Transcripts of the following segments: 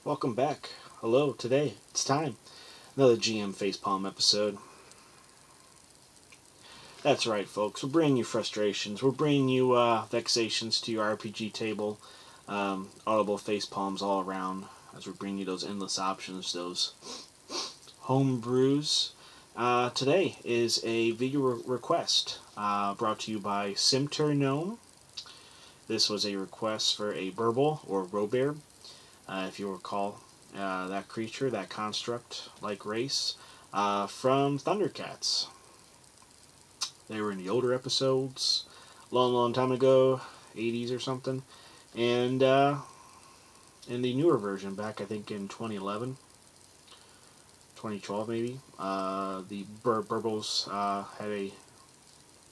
Welcome back. Hello, today, it's time. Another GM Facepalm episode. That's right, folks. We're bringing you frustrations. We're bringing you vexations to your RPG table. Audible facepalms all around as we bring you those endless options, those home brews. Today is a video request brought to you by Cimter Gnome. This was a request for a Berbil or Robert. If you recall, that creature, that construct-like race, from Thundercats. They were in the older episodes, long time ago, 80s or something, and in the newer version, back I think in 2011, 2012 maybe, the Berbils had a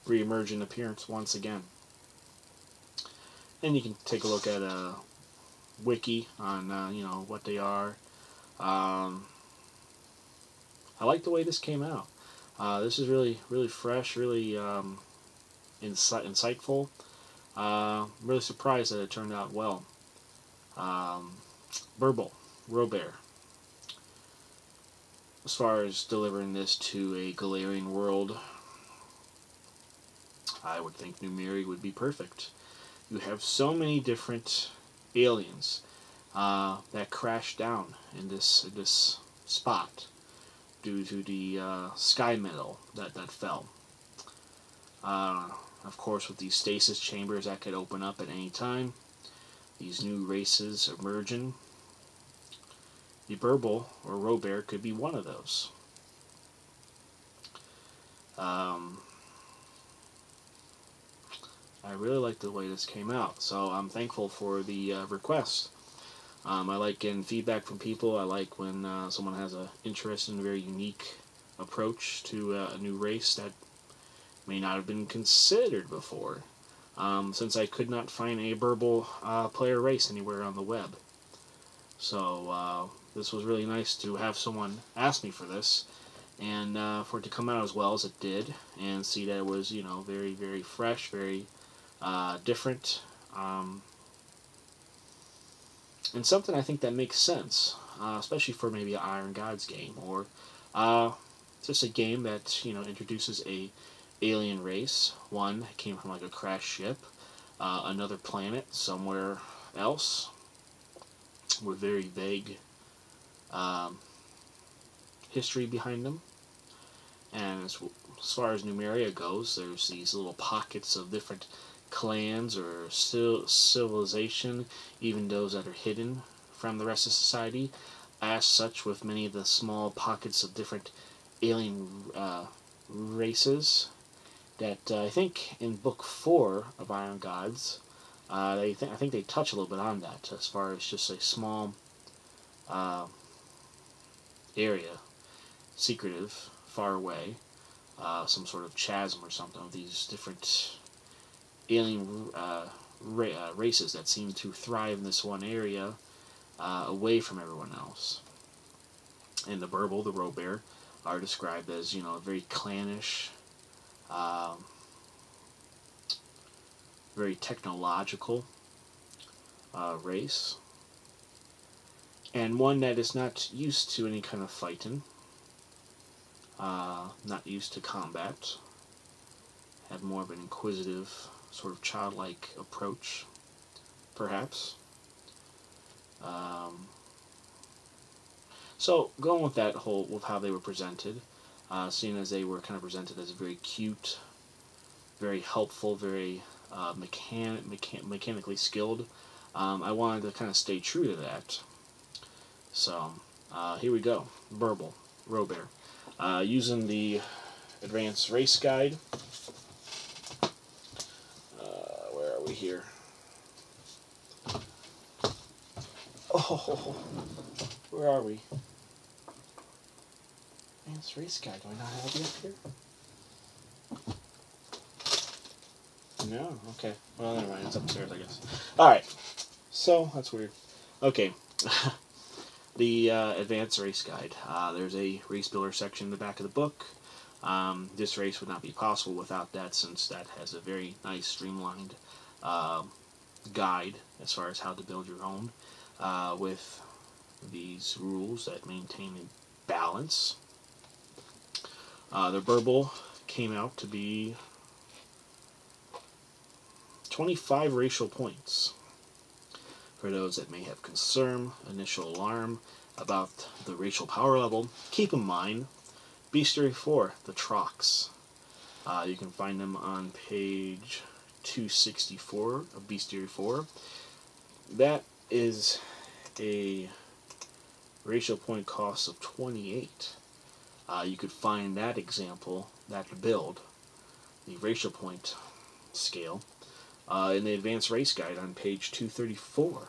re-emergent appearance once again. And you can take a look at wiki on what they are. I like the way this came out. This is really fresh, really insightful. Really surprised that it turned out well. Berbil, Robert. As far as delivering this to a Galarian world, I would think Numeri would be perfect. You have so many different aliens that crashed down in this spot due to the sky metal that fell. Of course, with these stasis chambers that could open up at any time, these new races emerging. The Berbil or Robert could be one of those. I really like the way this came out, so I'm thankful for the request. I like getting feedback from people. I like when someone has an interesting and very unique approach to a new race that may not have been considered before, since I could not find a Berbil player race anywhere on the web. So this was really nice to have someone ask me for this, and for it to come out as well as it did, and see that it was, very fresh, very different, and something I think that makes sense, especially for maybe an Iron Gods game, or just a game that introduces a alien race. One that came from like a crashed ship, another planet somewhere else, with very vague history behind them. And as far as Numeria goes, there's these little pockets of different clans or civilization, even those that are hidden from the rest of society. As such, with many of the small pockets of different alien races, that I think in Book 4 of Iron Gods, I think they touch a little bit on that, as far as just a small area, secretive, far away, some sort of chasm or something of these different alien races that seem to thrive in this one area, away from everyone else. And the Berbil, the Robert, are described as very clannish, very technological race, and one that is not used to any kind of fighting, not used to combat, have more of an inquisitive, sort of childlike approach, perhaps. So going with that with how they were presented, seeing as they were kind of presented as very cute, very helpful, very mechanically skilled, I wanted to kind of stay true to that. So here we go, Berbil, Robert, using the Advanced Race Guide. Where are we here? Oh, where are we? Advanced Race Guide. Do I not have you up here? No? Okay. Well, never mind. It's upstairs, I guess. Alright. So, that's weird. Okay. The Advanced Race Guide. There's a race builder section in the back of the book. This race would not be possible without that, since that has a very nice, streamlined guide as far as how to build your own, with these rules that maintain a balance. Their Berbil came out to be 25 racial points. For those that may have concern, initial alarm about the racial power level, keep in mind Bestiary 4, the Trox. You can find them on page 264 of Bestiary 4. That is a racial point cost of 28. You could find that example, that build, the racial point scale, in the Advanced Race Guide on page 234.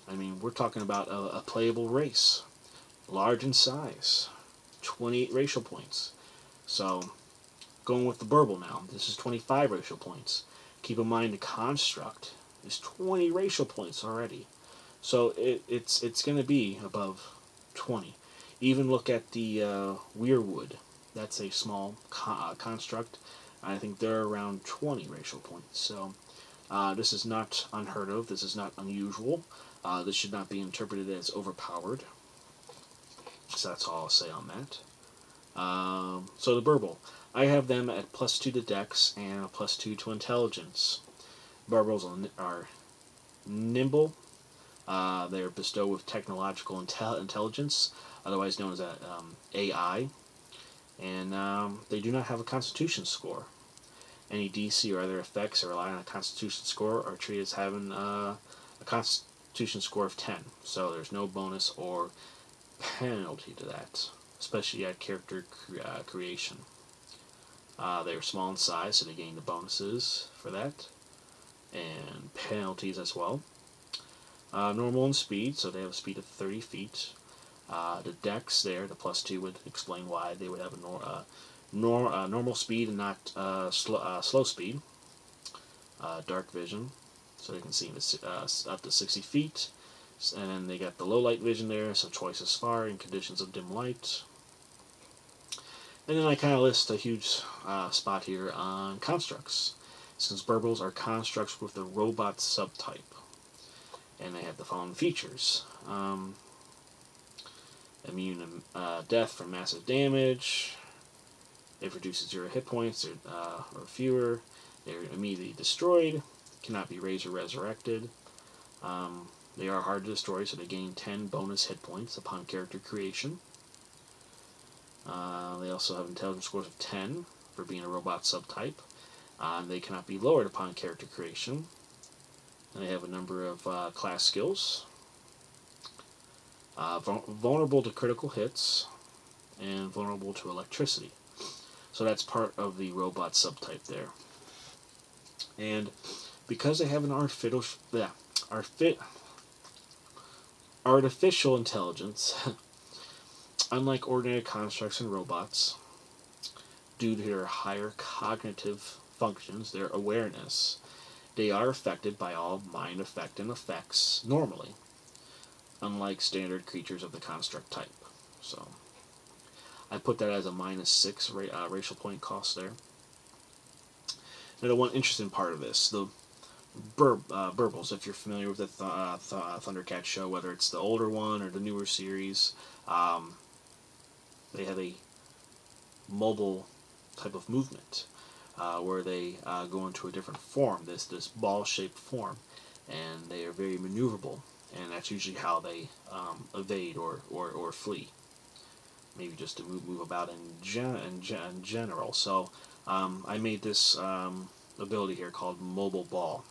I mean, we're talking about a playable race, large in size, 28 racial points. So, going with the Berbil now, this is 25 racial points. Keep in mind the construct is 20 racial points already. So it's going to be above 20. Even look at the Weirwood. That's a small construct. I think they're around 20 racial points. So this is not unheard of. This is not unusual. This should not be interpreted as overpowered. So that's all I'll say on that. So the Berbil. I have them at +2 to Dex and a +2 to Intelligence. Berbils are nimble. They are bestowed with technological intelligence, otherwise known as AI. And they do not have a Constitution score. Any DC or other effects that rely on a Constitution score are treated as having a Constitution score of 10. So there's no bonus or penalty to that, especially at character creation. They are small in size, so they gain the bonuses for that, and penalties as well. Normal in speed, so they have a speed of 30 feet. The Dex there, the +2 would explain why they would have a normal speed and not slow speed. Darkvision, so they can see up to 60 feet. And then they got the low light vision there, so twice as far in conditions of dim light. And then I kind of list a huge spot here on constructs, since Berbils are constructs with the robot subtype. And they have the following features. Immune to death from massive damage. If reduces 0 hit points or fewer, they're immediately destroyed. Cannot be raised or resurrected. They are hard to destroy, so they gain 10 bonus hit points upon character creation. They also have intelligence scores of 10 for being a robot subtype. They cannot be lowered upon character creation. And they have a number of class skills. Vulnerable to critical hits, and vulnerable to electricity. So that's part of the robot subtype there. And because they have an artificial intelligence, unlike ordinary constructs and robots, due to their higher cognitive functions, their awareness, they are affected by all mind effect and effects normally, unlike standard creatures of the construct type. So I put that as a -6 racial point cost there. Now the one interesting part of this, the Berbils, if you're familiar with the Thundercat show, whether it's the older one or the newer series, they have a mobile type of movement where they go into a different form, this ball-shaped form, and they are very maneuverable, and that's usually how they evade or flee. Maybe just to move about in general. So I made this ability here called Mobile Ball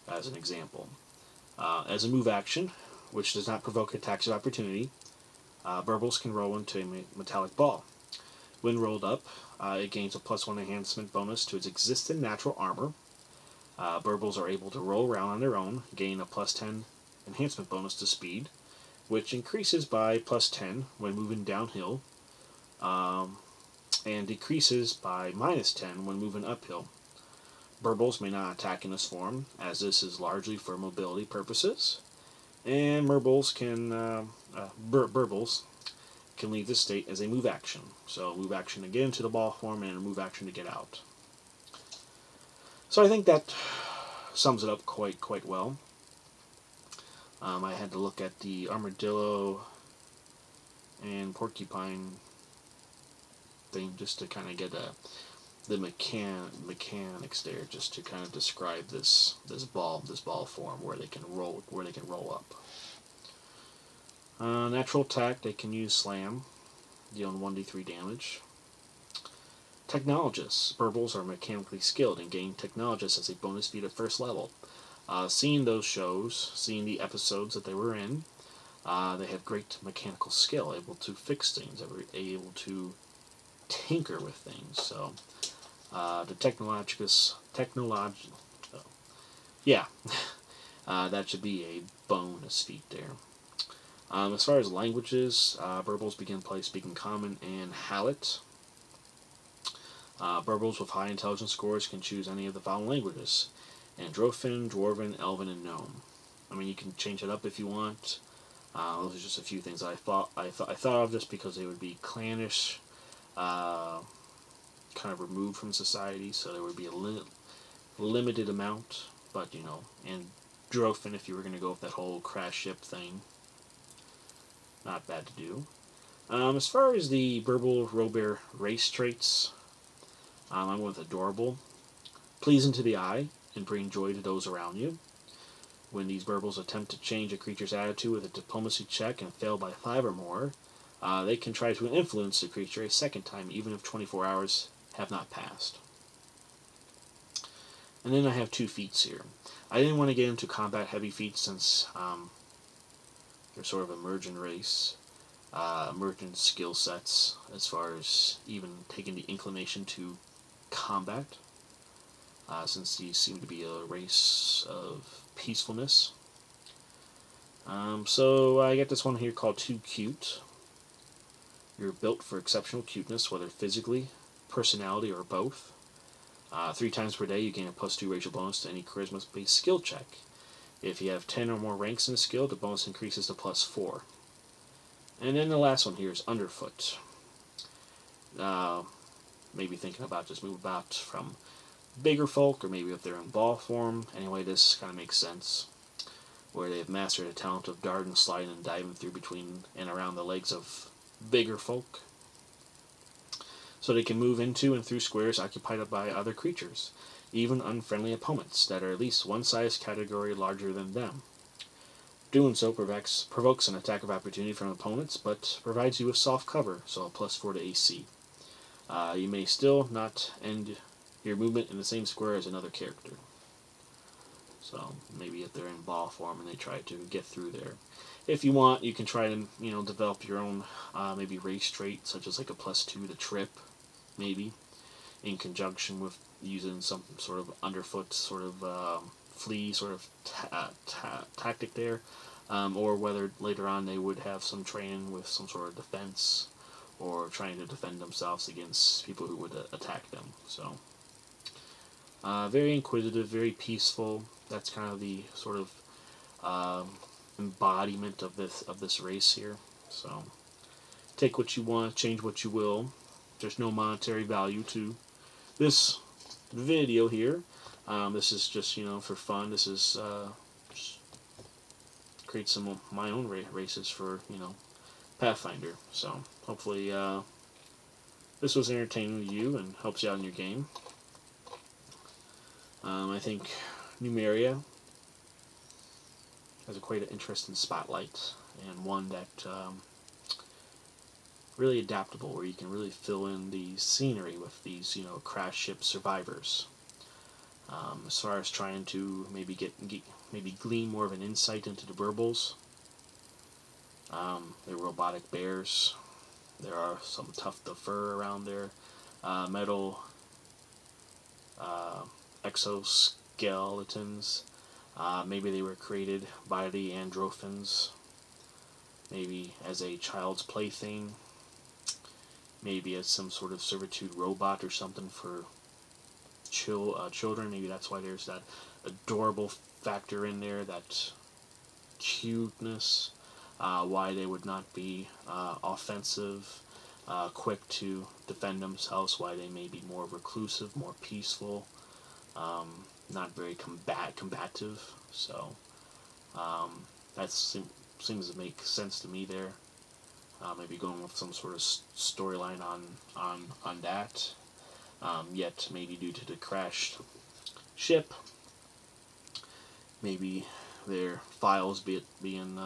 as an example. As a move action, which does not provoke attacks of opportunity, Berbils can roll into a metallic ball. When rolled up, it gains a +1 enhancement bonus to its existing natural armor. Berbils are able to roll around on their own, gain a +10 enhancement bonus to speed, which increases by +10 when moving downhill, and decreases by -10 when moving uphill. Berbils may not attack in this form, as this is largely for mobility purposes, and Berbils can leave this state as a move action. So move action to get into the ball form and a move action to get out. So I think that sums it up quite well. I had to look at the armadillo and porcupine thing just to kind of get the mechanics there, just to kind of describe this ball form where they can roll up. Natural attack, they can use slam, dealing 1d3 damage. Technologists. Berbils are mechanically skilled and gain technologists as a bonus feat at first level. Seeing those shows, seeing the episodes that they were in, they have great mechanical skill, able to fix things, able to tinker with things. So, the that should be a bonus feat there. As far as languages, Berbils begin play speaking Common and Hallett. Berbils with high intelligence scores can choose any of the following languages: Androfin, Dwarven, Elven, and Gnome. I mean, you can change it up if you want. Those are just a few things I thought of just because they would be clannish, kind of removed from society, so there would be a limited amount. But and Androfin, if you were going to go with that whole crash ship thing, not bad to do. As far as the Berbil Robert race traits, I went with adorable, pleasing to the eye, and bring joy to those around you. When these Berbils attempt to change a creature's attitude with a diplomacy check and fail by 5 or more, they can try to influence the creature a second time, even if 24 hours have not passed. And then I have 2 feats here. I didn't want to get into combat-heavy feats since they're sort of emergent race, emergent skill sets, as far as even taking the inclination to combat, since these seem to be a race of peacefulness. So I get this one here called Too Cute. You're built for exceptional cuteness, whether physically, personality, or both. 3 times per day you gain a +2 racial bonus to any charisma-based skill check. If you have 10 or more ranks in a skill, the bonus increases to +4. And then the last one here is Underfoot. Maybe thinking about just move about from bigger folk, or maybe if they're in ball form. Anyway, this kind of makes sense. Where they have mastered the talent of darting, sliding, and diving through, between, and around the legs of bigger folk. So they can move into and through squares occupied by other creatures, even unfriendly opponents that are at least one size category larger than them. Doing so provokes an attack of opportunity from opponents, but provides you with soft cover, so a +4 to AC. You may still not end your movement in the same square as another character. So maybe if they're in ball form and they try to get through there. If you want, you can try to develop your own maybe race trait, such as like a +2 to trip, maybe, in conjunction with using some sort of underfoot sort of flea sort of tactic there, or whether later on they would have some training with some sort of defense, or trying to defend themselves against people who would attack them. So very inquisitive, very peaceful. That's kind of the sort of embodiment of this race here. So take what you want, change what you will. There's no monetary value to this video here. This is just for fun. This is just create some of my own races for Pathfinder. So hopefully this was entertaining to you and helps you out in your game. I think Numeria has quite an interesting spotlight, and one that really adaptable, where you can really fill in the scenery with these crash ship survivors. As far as trying to maybe maybe glean more of an insight into the Berbils, they're robotic bears. There are some tuft of fur around there, metal exoskeletons. Maybe they were created by the Androfins, maybe as a child's plaything, maybe as some sort of servitude robot or something for children. Maybe that's why there's that adorable factor in there, that cuteness, why they would not be offensive, quick to defend themselves, why they may be more reclusive, more peaceful, not very combative. So that seems to make sense to me there. Maybe going with some sort of storyline on that. Yet maybe due to the crashed ship, maybe their files being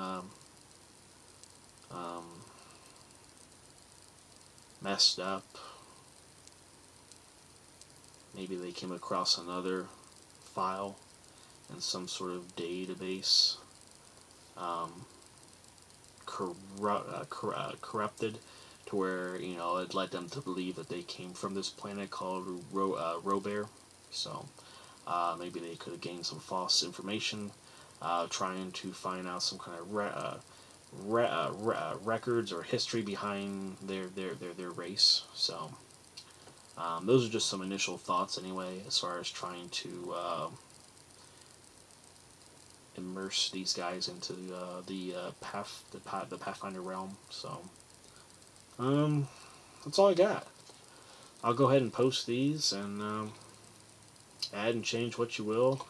messed up. Maybe they came across another file in some sort of database, corrupted, to where, you know, it led them to believe that they came from this planet called Robert. So maybe they could have gained some false information, trying to find out some kind of records or history behind their race. So those are just some initial thoughts, anyway, as far as trying to immerse these guys into the Pathfinder realm. So that's all I got. I'll go ahead and post these and add and change what you will.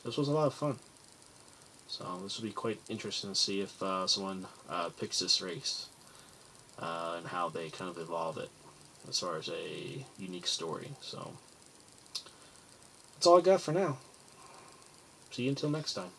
This was a lot of fun. So this will be quite interesting to see if someone picks this race and how they kind of evolve it as far as a unique story. So that's all I got for now. See you until next time.